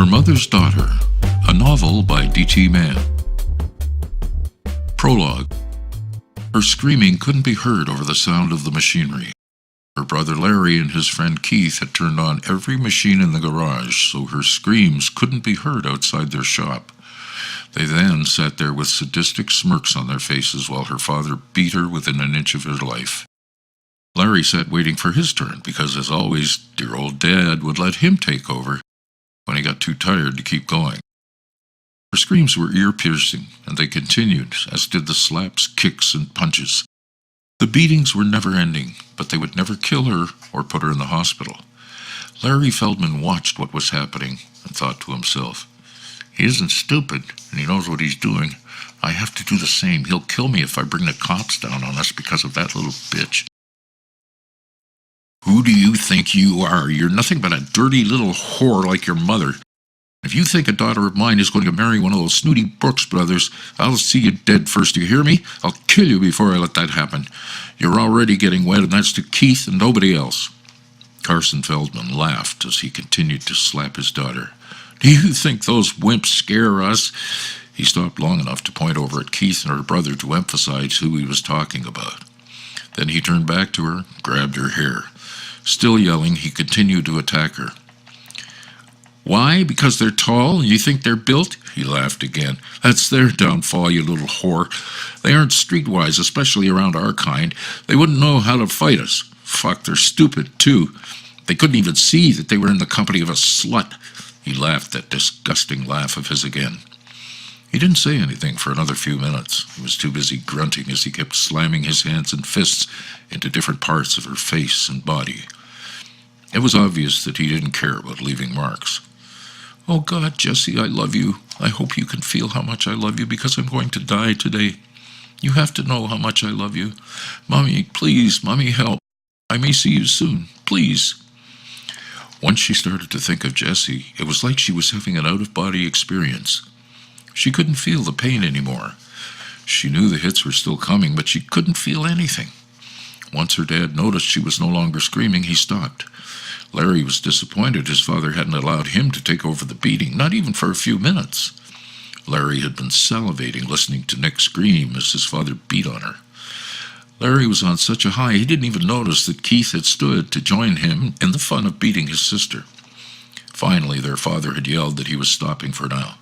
Her Mother's Daughter, a novel by D.T. Mann. Prologue. Her screaming couldn't be heard over the sound of the machinery. Her brother Larry and his friend Keith had turned on every machine in the garage, so her screams couldn't be heard outside their shop. They then sat there with sadistic smirks on their faces while her father beat her within an inch of her life. Larry sat waiting for his turn because, as always, dear old Dad would let him take over when he got too tired to keep going. Her screams were ear-piercing, and they continued, as did the slaps, kicks, and punches. The beatings were never-ending, but they would never kill her or put her in the hospital. Larry Feldman watched what was happening and thought to himself, "He isn't stupid, and he knows what he's doing. I have to do the same. He'll kill me if I bring the cops down on us because of that little bitch." "Who do you think you are? You're nothing but a dirty little whore like your mother. If you think a daughter of mine is going to marry one of those snooty Brooks brothers, I'll see you dead first, you hear me? I'll kill you before I let that happen. You're already getting wet, and that's to Keith and nobody else." Carson Feldman laughed as he continued to slap his daughter. "Do you think those wimps scare us?" He stopped long enough to point over at Keith and her brother to emphasize who he was talking about. Then he turned back to her and grabbed her hair. Still yelling, he continued to attack her. "Why? Because they're tall and you think they're built?" He laughed again. "That's their downfall, you little whore. They aren't streetwise, especially around our kind. They wouldn't know how to fight us. Fuck, they're stupid, too. They couldn't even see that they were in the company of a slut." He laughed that disgusting laugh of his again. He didn't say anything for another few minutes. He was too busy grunting as he kept slamming his hands and fists into different parts of her face and body. It was obvious that he didn't care about leaving marks. "Oh God, Jessie, I love you. I hope you can feel how much I love you because I'm going to die today. You have to know how much I love you. Mommy, please, Mommy, help. I may see you soon. Please." Once she started to think of Jessie, it was like she was having an out-of-body experience. She couldn't feel the pain anymore. She knew the hits were still coming, but she couldn't feel anything. Once her dad noticed she was no longer screaming, he stopped. Larry was disappointed his father hadn't allowed him to take over the beating, not even for a few minutes. Larry had been salivating listening to Nick scream as his father beat on her. Larry was on such a high he didn't even notice that Keith had stood to join him in the fun of beating his sister. Finally, their father had yelled that he was stopping for now.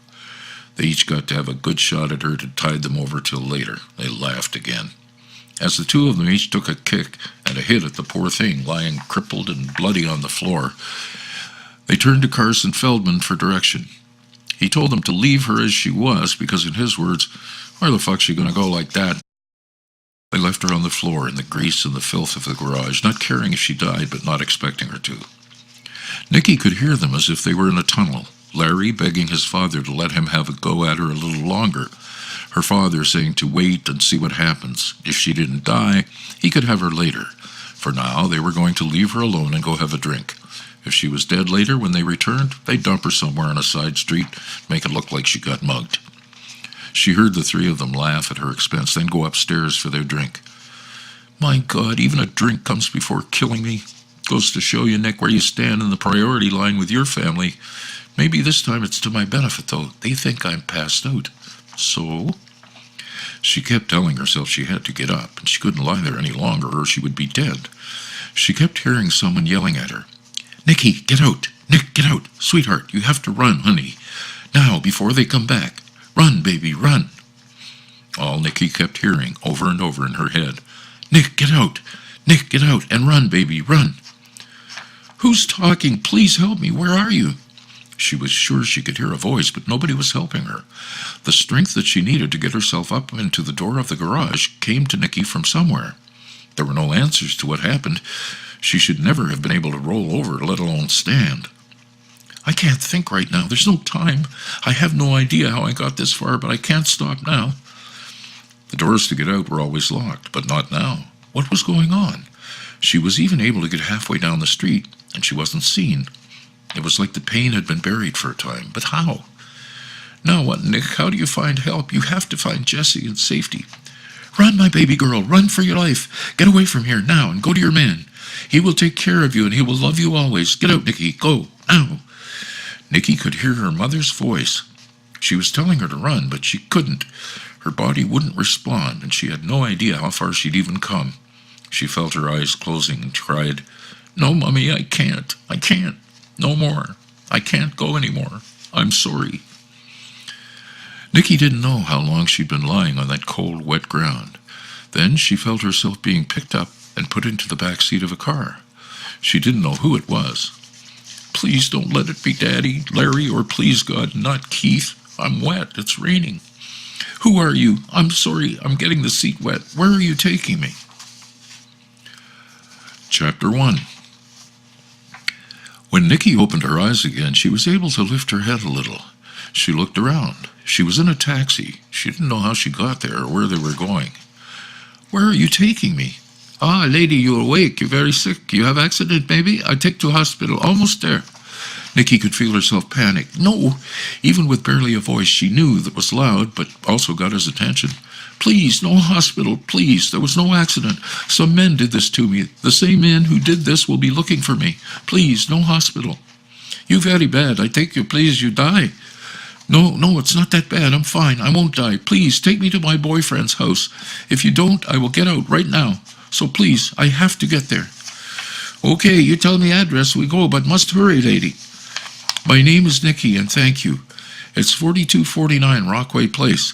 They each got to have a good shot at her to tide them over till later. They laughed again. As the two of them each took a kick and a hit at the poor thing lying crippled and bloody on the floor, they turned to Carson Feldman for direction. He told them to leave her as she was because, in his words, where the fuck's she gonna go like that? They left her on the floor in the grease and the filth of the garage, not caring if she died but not expecting her to. Nicky could hear them as if they were in a tunnel, Larry begging his father to let him have a go at her a little longer, her father saying to wait and see what happens. If she didn't die, he could have her later. For now, they were going to leave her alone and go have a drink. If she was dead later when they returned, they'd dump her somewhere on a side street, make it look like she got mugged. She heard the three of them laugh at her expense, then go upstairs for their drink. "My God, even a drink comes before killing me. Goes to show you, Nick, where you stand in the priority line with your family. Maybe this time it's to my benefit, though. They think I'm passed out. So?" She kept telling herself she had to get up, and she couldn't lie there any longer or she would be dead. She kept hearing someone yelling at her. "Nicky, get out! Nick, get out! Sweetheart, you have to run, honey. Now, before they come back. Run, baby, run!" All Nicky kept hearing, over and over in her head. "Nick, get out! Nick, get out! And run, baby, run!" "Who's talking? Please help me! Where are you?" She was sure she could hear a voice, but nobody was helping her. The strength that she needed to get herself up into the door of the garage came to Nicky from somewhere. There were no answers to what happened. She should never have been able to roll over, let alone stand. "I can't think right now. There's no time. I have no idea how I got this far, but I can't stop now." The doors to get out were always locked, but not now. What was going on? She was even able to get halfway down the street, and she wasn't seen. It was like the pain had been buried for a time, but how? "Now what, Nick? How do you find help? You have to find Jessie in safety." "Run, my baby girl, run for your life. Get away from here now and go to your man. He will take care of you and he will love you always. Get out, Nicky, go, now." Nicky could hear her mother's voice. She was telling her to run, but she couldn't. Her body wouldn't respond, and she had no idea how far she'd even come. She felt her eyes closing and cried, "No, Mummy, I can't. I can't. No more. I can't go anymore. I'm sorry." Nicky didn't know how long she'd been lying on that cold, wet ground. Then she felt herself being picked up and put into the back seat of a car. She didn't know who it was. "Please don't let it be Daddy, Larry, or please God, not Keith. I'm wet. It's raining." "Who are you? I'm sorry. I'm getting the seat wet. Where are you taking me?" Chapter 1. When Nicky opened her eyes again, she was able to lift her head a little. She looked around. She was in a taxi. She didn't know how she got there or where they were going. "Where are you taking me?" "Ah, lady, you awake. You're very sick. You have accident, maybe? I take to hospital. Almost there." Nicky could feel herself panic. "No!" Even with barely a voice she knew that was loud, but also got his attention. "Please, no hospital, please. There was no accident. Some men did this to me. The same men who did this will be looking for me. Please, no hospital." "You very bad. I take you, please. You die." No, it's not that bad. I'm fine. I won't die. Please, take me to my boyfriend's house. If you don't, I will get out right now. So please, I have to get there." "Okay, you tell me address. We go, but must hurry, lady." "My name is Nicky, and thank you. It's 4249 Rockaway Place.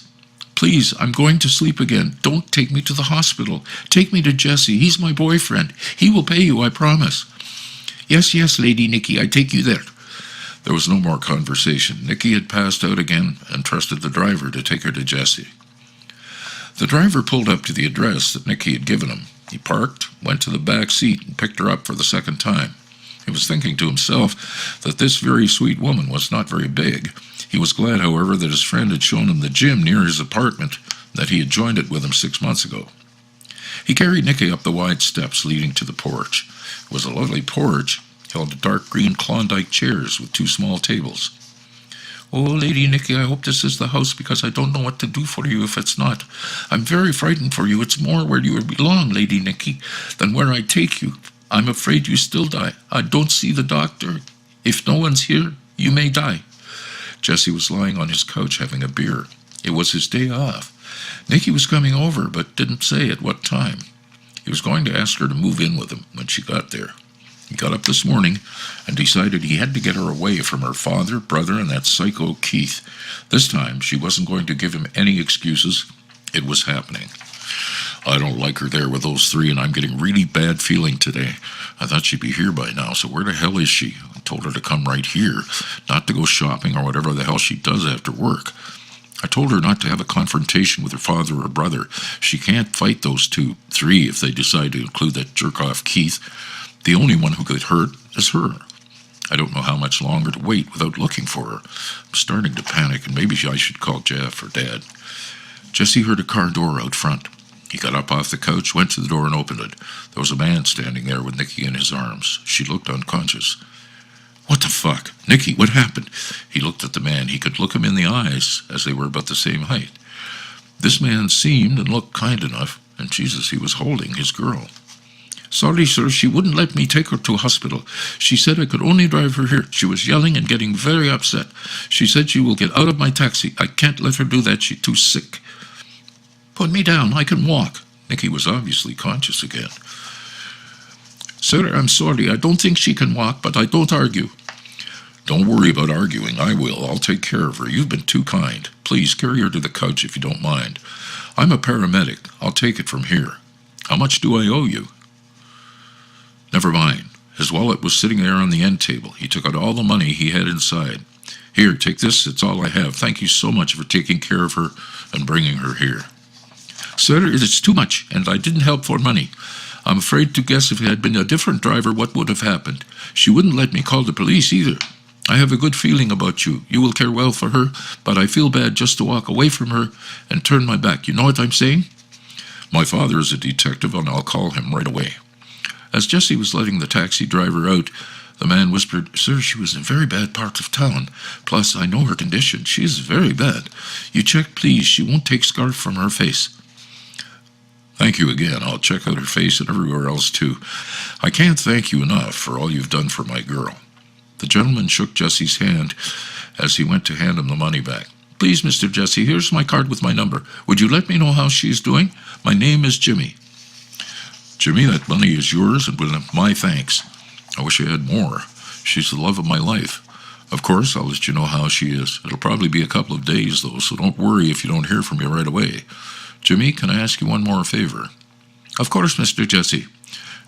Please, I'm going to sleep again. Don't take me to the hospital. Take me to Jesse. He's my boyfriend. He will pay you, I promise." Yes, Lady Nicky, I take you there." There was no more conversation. Nicky had passed out again and trusted the driver to take her to Jesse. The driver pulled up to the address that Nicky had given him. He parked, went to the back seat, and picked her up for the second time. He was thinking to himself that this very sweet woman was not very big. He was glad, however, that his friend had shown him the gym near his apartment, that he had joined it with him 6 months ago. He carried Nicky up the wide steps leading to the porch. It was a lovely porch, held to dark green Klondike chairs with 2 small tables. "Oh, Lady Nicky, I hope this is the house, because I don't know what to do for you if it's not. I'm very frightened for you. It's more where you belong, Lady Nicky, than where I take you. I'm afraid you still die. I don't see the doctor. If no one's here, you may die." Jesse was lying on his couch having a beer. It was his day off. Nicky was coming over, but didn't say at what time. He was going to ask her to move in with him when she got there. He got up this morning and decided he had to get her away from her father, brother, and that psycho Keith. This time, she wasn't going to give him any excuses. It was happening. "I don't like her there with those 3, and I'm getting really bad feeling today. I thought she'd be here by now, so where the hell is she? I told her to come right here, not to go shopping or whatever the hell she does after work. I told her not to have a confrontation with her father or brother. She can't fight those 2, 3 if they decide to include that jerk-off Keith. The only one who could hurt is her. I don't know how much longer to wait without looking for her. I'm starting to panic, and maybe I should call Jeff or Dad." Jesse heard a car door out front. He got up off the couch, went to the door, and opened it. There was a man standing there with Nicky in his arms. She looked unconscious. "What the fuck? Nicky, what happened?" He looked at the man. He could look him in the eyes, as they were about the same height. This man seemed and looked kind enough, and Jesus, he was holding his girl. "Sorry, sir, she wouldn't let me take her to hospital. She said I could only drive her here. She was yelling and getting very upset. She said she will get out of my taxi. I can't let her do that. She's too sick." "Put me down. I can walk." Nicky was obviously conscious again. "Sir, I'm sorry. I don't think she can walk, but I don't argue." "Don't worry about arguing. I will. I'll take care of her. You've been too kind. Please carry her to the couch if you don't mind. I'm a paramedic. I'll take it from here. How much do I owe you?" "Never mind." His wallet was sitting there on the end table. He took out all the money he had inside. "Here, take this. It's all I have. Thank you so much for taking care of her and bringing her here." "Sir, it's too much, and I didn't help for money. I'm afraid to guess if it had been a different driver what would have happened. She wouldn't let me call the police either. I have a good feeling about you. You will care well for her, but I feel bad just to walk away from her and turn my back. You know what I'm saying?" "My father is a detective, and I'll call him right away." As Jesse was letting the taxi driver out, the man whispered, "Sir, she was in a very bad part of town. Plus, I know her condition. She is very bad. You check, please. She won't take scarf from her face." "Thank you again. I'll check out her face and everywhere else, too. I can't thank you enough for all you've done for my girl." The gentleman shook Jesse's hand as he went to hand him the money back. "Please, Mr. Jesse, here's my card with my number. Would you let me know how she's doing? My name is Jimmy." "Jimmy, that money is yours and with my thanks. I wish I had more. She's the love of my life. Of course, I'll let you know how she is. It'll probably be a couple of days, though, so don't worry if you don't hear from me right away. Jimmy, can I ask you one more favor?" "Of course, Mr. Jesse."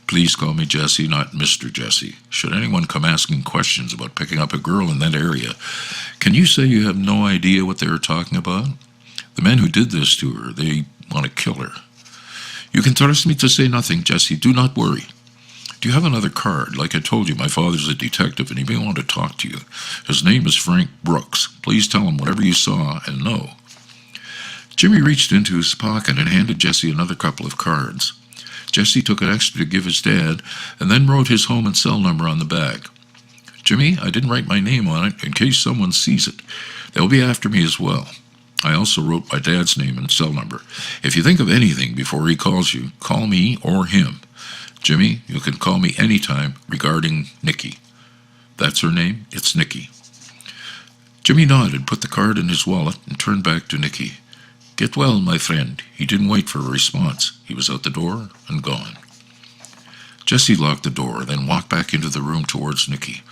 "Please call me Jesse, not Mr. Jesse. Should anyone come asking questions about picking up a girl in that area, can you say you have no idea what they are talking about? The men who did this to her, they want to kill her." "You can trust me to say nothing, Jesse. Do not worry." "Do you have another card? Like I told you, my father's a detective and he may want to talk to you. His name is Frank Brooks. Please tell him whatever you saw and know." Jimmy reached into his pocket and handed Jesse another couple of cards. Jesse took an extra to give his dad and then wrote his home and cell number on the back. "Jimmy, I didn't write my name on it in case someone sees it. They'll be after me as well. I also wrote my dad's name and cell number. If you think of anything before he calls you, call me or him. Jimmy, you can call me anytime regarding Nikki." "That's her name? It's Nikki." Jimmy nodded, put the card in his wallet, and turned back to Nikki. "Get well, my friend." He didn't wait for a response. He was out the door and gone. Jesse locked the door, then walked back into the room towards Nikki.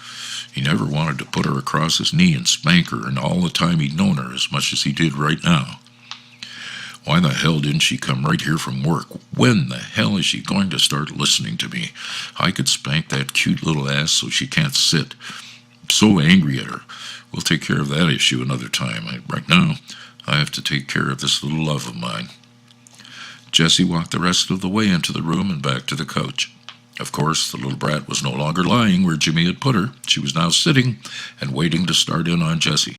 He never wanted to put her across his knee and spank her, and all the time he'd known her as much as he did right now. Why the hell didn't she come right here from work? When the hell is she going to start listening to me? I could spank that cute little ass so she can't sit. I'm so angry at her. We'll take care of that issue another time. Right now, I have to take care of this little love of mine. Jesse walked the rest of the way into the room and back to the couch. Of course, the little brat was no longer lying where Jimmy had put her. She was now sitting and waiting to start in on Jesse.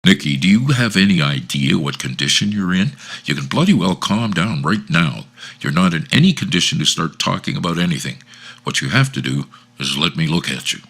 "Nikki, do you have any idea what condition you're in? You can bloody well calm down right now. You're not in any condition to start talking about anything. What you have to do is let me look at you."